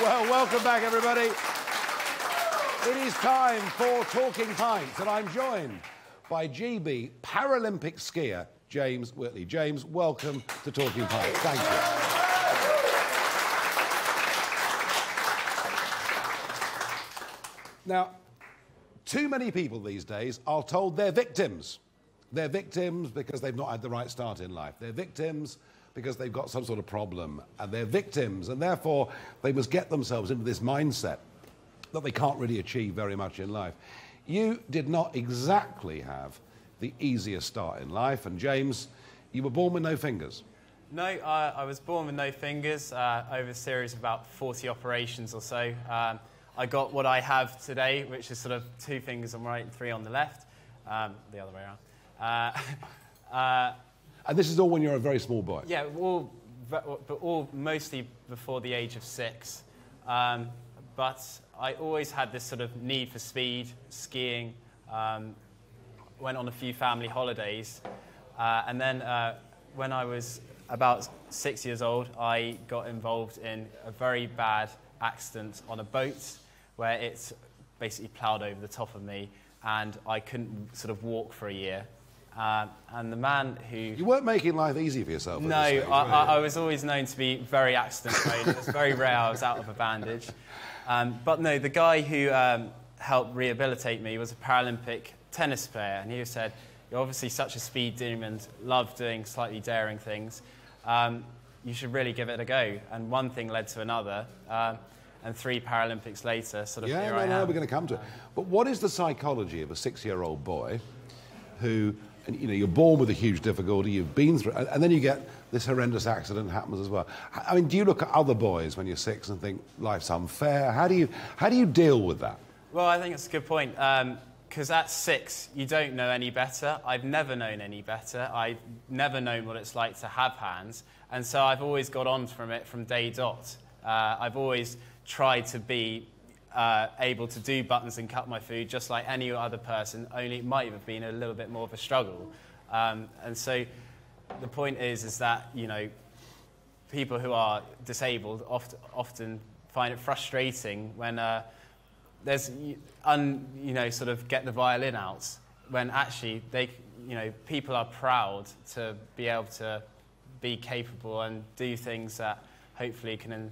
Well, welcome back, everybody. It is time for Talking Pints, and I'm joined by GB Paralympic skier James Whitley. James, welcome to Talking Pints. Thank you. Now, too many people these days are told they're victims. They're victims because they've not had the right start in life. They're victims because they've got some sort of problem. And they're victims, and therefore they must get themselves into this mindset that they can't really achieve very much in life. You did not exactly have the easiest start in life. And James, you were born with no fingers. No, I was born with no fingers over a series of about 40 operations or so. I got what I have today, which is sort of 2 fingers on the right and 3 on the left, the other way around. And this is all when you're a very small boy? Yeah, but all mostly before the age of 6. But I always had this sort of need for speed, skiing, went on a few family holidays, and then when I was about 6 years old, I got involved in a very bad accident on a boat where it basically ploughed over the top of me, and I couldn't sort of walk for a year. And the man who... You weren't making life easy for yourself at No, this stage, I was always known to be very accident-prone. It was very rare I was out of a bandage. But no, the guy who helped rehabilitate me was a Paralympic tennis player, and he said, "You're obviously such a speed demon and love doing slightly daring things. You should really give it a go." And one thing led to another. And 3 Paralympics later, sort of here I am. Yeah, we're going to come to it. But what is the psychology of a 6-year-old boy who, you know, you're born with a huge difficulty, you've been through, and then you get this horrendous accident happens as well. I mean, do you look at other boys when you're 6 and think life's unfair? How do you deal with that? Well, I think it's a good point. Because at 6, you don't know any better. I've never known any better. I've never known what it's like to have hands. And so I've always got on from it from day dot. I've always tried to be able to do buttons and cut my food just like any other person, only it might have been a little bit more of a struggle. And so the point is that, you know, people who are disabled often find it frustrating when there's, you know, sort of get the violin out, when actually they, you know, people are proud to be able to be capable and do things that hopefully can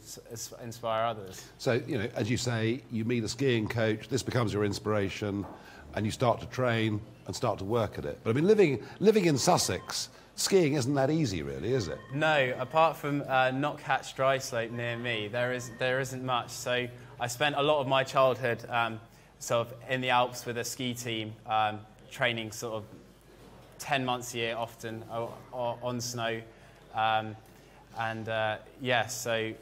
inspire others. So, you know, as you say, you meet a skiing coach, this becomes your inspiration, and you start to train and start to work at it. But I mean, living in Sussex, skiing isn't that easy, really, is it? No, apart from Knockhatch Dry Slope near me, there isn't much. So I spent a lot of my childhood sort of in the Alps with a ski team, training sort of 10 months a year, often on snow. Yeah, so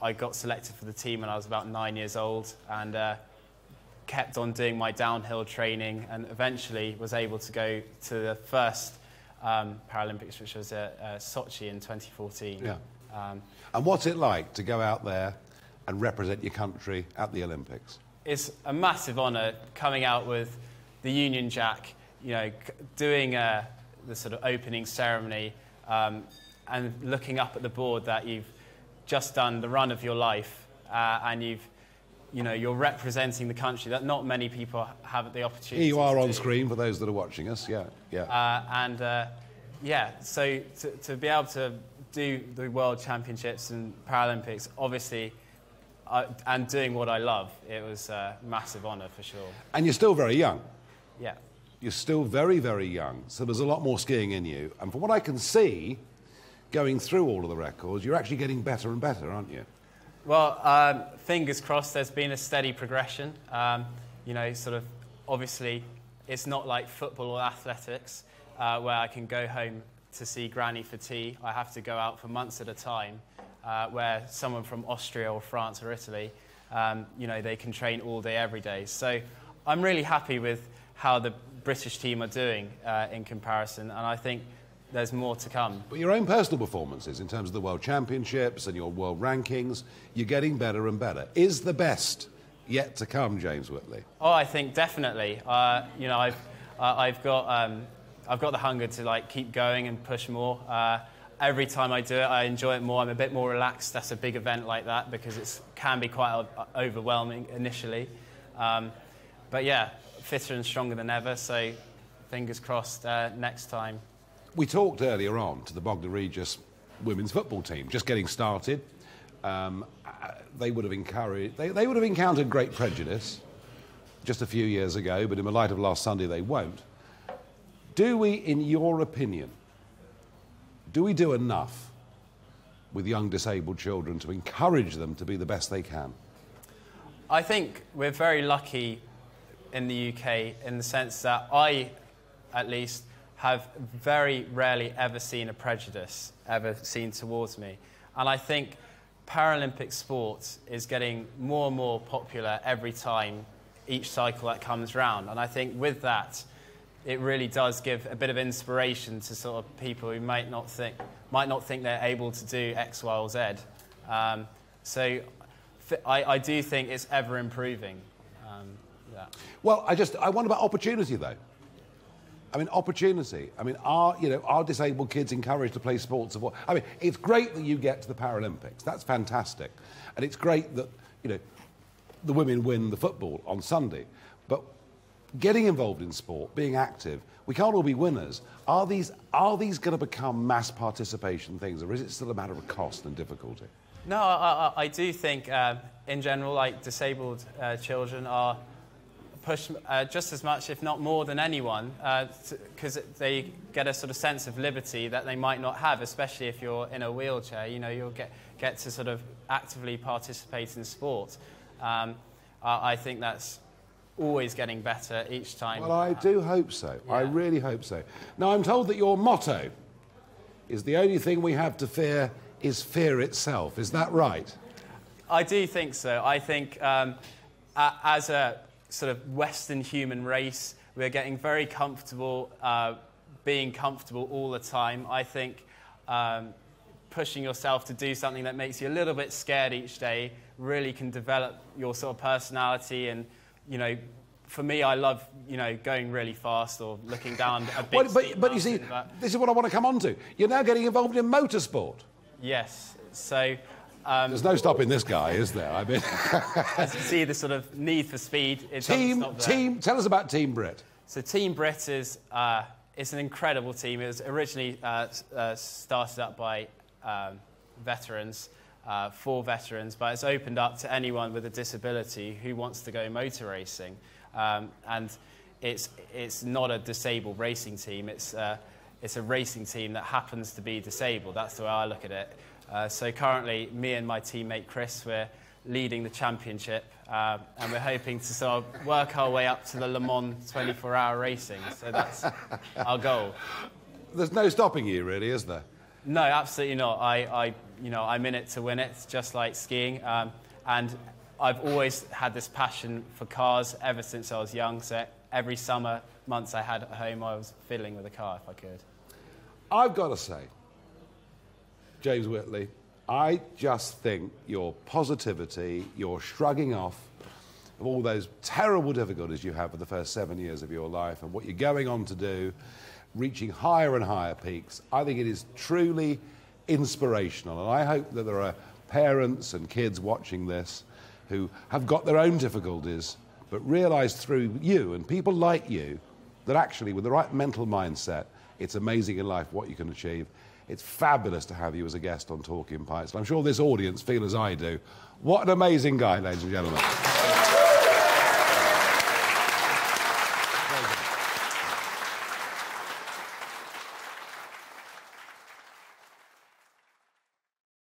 I got selected for the team when I was about 9 years old, and kept on doing my downhill training, and eventually was able to go to the first Paralympics, which was at Sochi in 2014. Yeah. And what's it like to go out there and represent your country at the Olympics? It's a massive honour coming out with the Union Jack, you know, doing the sort of opening ceremony, and looking up at the board that you've just done the run of your life, and you're representing the country that not many people have the opportunity. Here you are on screen for those that are watching us. Yeah, yeah. Yeah, so to be able to do the World Championships and Paralympics, obviously, and doing what I love, it was a massive honour for sure. And you're still very young. Yeah. You're still very, very young, so there's a lot more skiing in you. And from what I can see, going through all of the records, you're actually getting better and better, aren't you? Well, fingers crossed, there's been a steady progression. You know, sort of, obviously, it's not like football or athletics, where I can go home to see Granny for tea. I have to go out for months at a time, where someone from Austria or France or Italy, you know, they can train all day, every day. So I'm really happy with how the British team are doing in comparison, and I think there's more to come. But your own personal performances in terms of the World Championships and your world rankings, you're getting better and better. Is the best yet to come, James Whitley? Oh, I think definitely. You know, I've got the hunger to like keep going and push more. every time I do it, I enjoy it more. I'm a bit more relaxed. That's a big event like that because it can be quite overwhelming initially. But yeah, fitter and stronger than ever, so fingers crossed next time. We talked earlier on to the Bognor Regis women's football team, just getting started. They would have encountered great prejudice just a few years ago, but in the light of last Sunday, they won't. Do we, in your opinion, do we do enough with young disabled children to encourage them to be the best they can? I think we're very lucky in the UK in the sense that I, at least, have very rarely ever seen a prejudice ever seen towards me. And I think Paralympic sport is getting more and more popular every time, each cycle that comes round. And I think with that, it really does give a bit of inspiration to sort of people who might not think they're able to do X, Y, or Z. So I do think it's ever improving. Yeah. Well, I wonder about opportunity, though. I mean, opportunity. I mean, are disabled kids encouraged to play sports of what? I mean, it's great that you get to the Paralympics. That's fantastic. And it's great that, the women win the football on Sunday. But getting involved in sport, being active, we can't all be winners. Are these going to become mass participation things, or is it still a matter of cost and difficulty? No, I do think, in general, like, disabled children are pushed just as much, if not more, than anyone, because they get a sort of sense of liberty that they might not have, especially if you're in a wheelchair. You'll get to sort of actively participate in sport. I think that's always getting better each time. Well, I do hope so. Yeah. I really hope so. Now, I'm told that your motto is the only thing we have to fear is fear itself. Is that right? I do think so. I think as a sort of Western human race, we're getting very comfortable being comfortable all the time. I think pushing yourself to do something that makes you a little bit scared each day really can develop your sort of personality. And, for me, I love, going really fast or looking down a big steep but you see, this is what I want to come on to. You're now getting involved in motorsport. Yes. So there's no stopping this guy, is there? I mean, as you see, the sort of need for speed. Tell us about Team Brit. So Team Brit is it's an incredible team. It was originally started up by veterans, 4 veterans, but it's opened up to anyone with a disability who wants to go motor racing. And it's not a disabled racing team. It's a racing team that happens to be disabled. That's the way I look at it. So currently, me and my teammate Chris, we're leading the championship, and we're hoping to sort of work our way up to the Le Mans 24-hour racing. So that's our goal. There's no stopping you, really, is there? No, absolutely not. I'm in it to win it, just like skiing. And I've always had this passion for cars ever since I was young. So every summer months I had at home, I was fiddling with a car if I could. I've got to say, James Whitley, I just think your positivity, your shrugging off of all those terrible difficulties you have for the first 7 years of your life and what you're going on to do, reaching higher and higher peaks, I think it is truly inspirational. And I hope that there are parents and kids watching this who have got their own difficulties, but realise through you and people like you that actually, with the right mental mindset, it's amazing in life what you can achieve. It's fabulous to have you as a guest on Talking Pints. And I'm sure this audience feel as I do. What an amazing guy, ladies and gentlemen.